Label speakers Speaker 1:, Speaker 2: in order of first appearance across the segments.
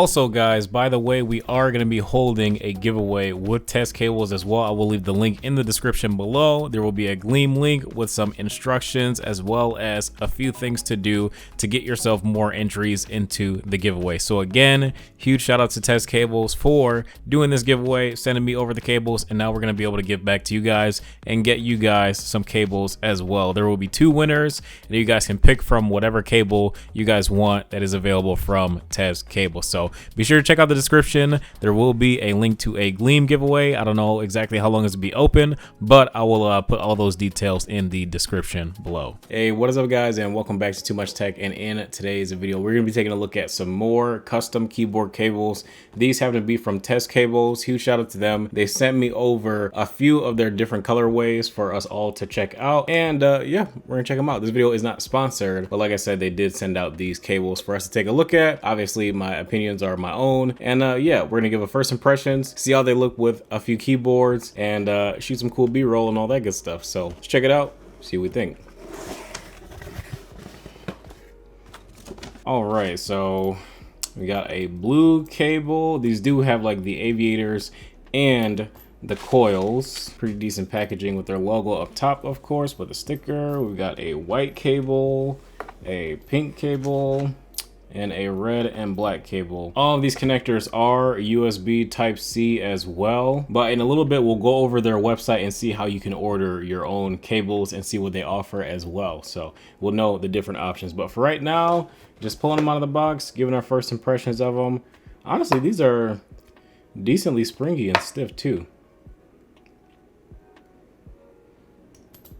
Speaker 1: Also guys, by the way, we are going to be holding a giveaway with Tez Cables as well. I will leave the link in the description below. There will be a Gleam link with some instructions as well as a few things to do to get yourself more entries into the giveaway. So again, huge shout out to Tez Cables for doing this giveaway, sending me over the cables, and now we're going to be able to give back to you guys and get you guys some cables as well. There will be 2 winners, and you guys can pick from whatever cable you guys want that is available from Tez Cables. So be sure to check out the description. There will be a link to a Gleam giveaway. I don't know exactly how long it's be open, but I will put all those details in the description below. Hey, what is up guys, and welcome back to Too Much Tech. And in today's video, we're going to be taking a look at some more custom keyboard cables. These happen to be from Tez Cables. Huge shout out to them. They sent me over a few of their different colorways for us all to check out, and yeah, we're gonna check them out. This video is not sponsored, but like I said, they did send out these cables for us to take a look at. Obviously my opinions are my own, and yeah, we're gonna give a first impressions, see how they look with a few keyboards, and shoot some cool b-roll and all that good stuff. So let's check it out, see what we think. All right, so we got a blue cable. These do have like the aviators and the coils. Pretty decent packaging with their logo up top, of course, with a sticker. We've got a white cable, a pink cable, and a red and black cable. All of these connectors are USB Type-C as well, but in a little bit we'll go over their website and see how you can order your own cables and see what they offer as well. So we'll know the different options, but for right now, just pulling them out of the box, giving our first impressions of them. Honestly, these are decently springy and stiff too.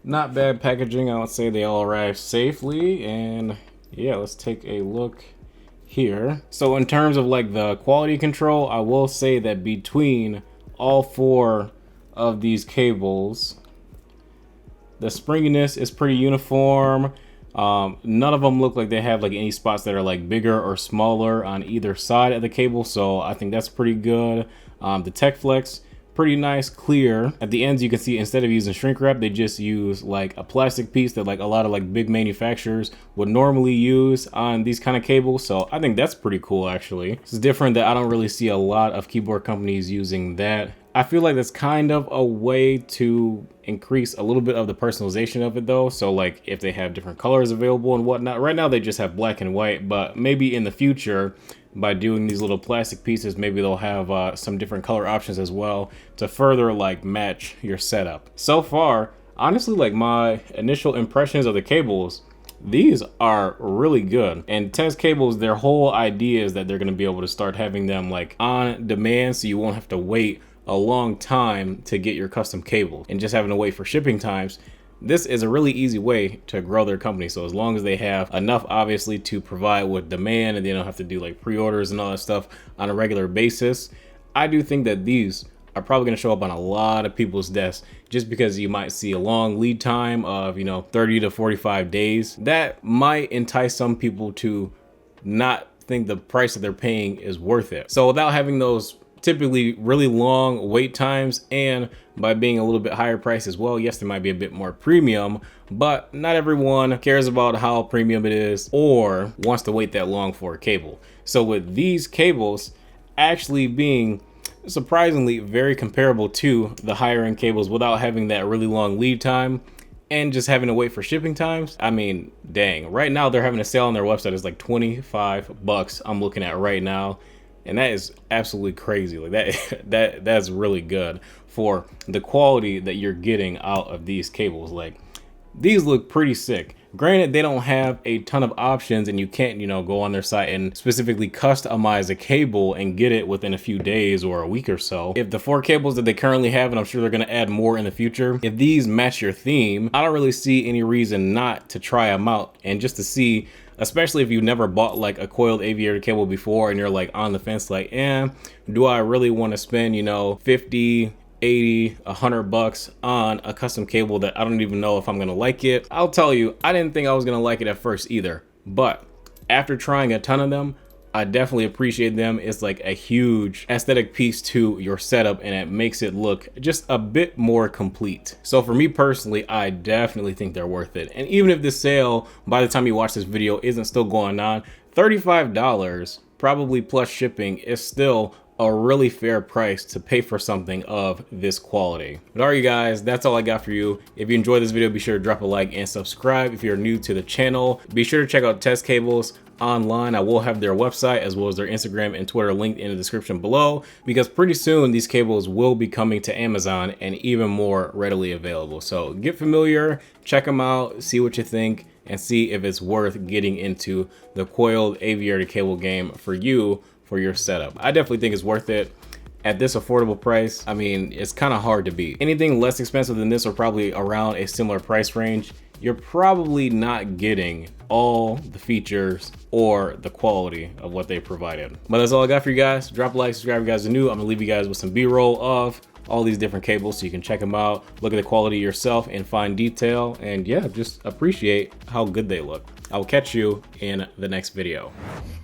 Speaker 1: Not bad packaging. I would say they all arrived safely, and yeah, let's take a look here. So in terms of like the quality control, I will say that between all 4 of these cables, the springiness is pretty uniform. None of them look like they have like any spots that are like bigger or smaller on either side of the cable, so I think that's pretty good. The Tech Flex, pretty nice, clear. At the ends you can see, instead of using shrink wrap, they just use like a plastic piece that like a lot of like big manufacturers would normally use on these kind of cables. So I think that's pretty cool actually. It's different that I don't really see a lot of keyboard companies using that. I feel like that's kind of a way to increase a little bit of the personalization of it though. So like if they have different colors available and whatnot, right now they just have black and white, but maybe in the future, by doing these little plastic pieces, maybe they'll have some different color options as well to further like match your setup. So far, honestly, like my initial impressions of the cables, these are really good. And Tez Cables, their whole idea is that they're going to be able to start having them like on demand, so you won't have to wait a long time to get your custom cable and just having to wait for shipping times. This is a really easy way to grow their company. So as long as they have enough, obviously, to provide with demand, and they don't have to do like pre-orders and all that stuff on a regular basis, I do think that these are probably going to show up on a lot of people's desks, just because you might see a long lead time of, you know, 30 to 45 days. That might entice some people to not think the price that they're paying is worth it. So without having those typically really long wait times, and by being a little bit higher price as well, yes, there might be a bit more premium, but not everyone cares about how premium it is or wants to wait that long for a cable. So with these cables actually being surprisingly very comparable to the higher end cables without having that really long lead time and just having to wait for shipping times, I mean, dang, right now they're having a sale on their website. It's like 25 bucks I'm looking at right now. And that is absolutely crazy. Like that's really good for the quality that you're getting out of these cables. Like these look pretty sick. Granted, they don't have a ton of options, and you can't, you know, go on their site and specifically customize a cable and get it within a few days or a week or so. If the 4 cables that they currently have, and I'm sure they're going to add more in the future, if these match your theme, I don't really see any reason not to try them out and just to see, especially if you've never bought like a coiled aviator cable before and you're like on the fence, like, do I really want to spend, you know, 50, 80, 100 bucks on a custom cable that I don't even know if I'm gonna like it? I'll tell you, I didn't think I was gonna like it at first either, but after trying a ton of them, I definitely appreciate them. It's like a huge aesthetic piece to your setup, and it makes it look just a bit more complete. So for me personally, I definitely think they're worth it. And even if this sale, by the time you watch this video, isn't still going on, $35 probably plus shipping, is still a really fair price to pay for something of this quality. But alright, you guys, that's all I got for you. If you enjoyed this video, be sure to drop a like and subscribe. If you're new to the channel, be sure to check out Tez Cables online. I will have their website as well as their Instagram and Twitter linked in the description below, because pretty soon these cables will be coming to Amazon and even more readily available. So get familiar, check them out, see what you think, and see if it's worth getting into the coiled aviator cable game for you for your setup. I definitely think it's worth it. At this affordable price, I mean, it's kind of hard to beat. Anything less expensive than this, or probably around a similar price range, you're probably not getting all the features or the quality of what they provided. But that's all I got for you guys. Drop a like, subscribe if you guys are new. I'm gonna leave you guys with some B-roll of all these different cables so you can check them out, look at the quality yourself in fine detail, and yeah, just appreciate how good they look. I will catch you in the next video.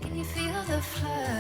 Speaker 1: Can you feel the flood?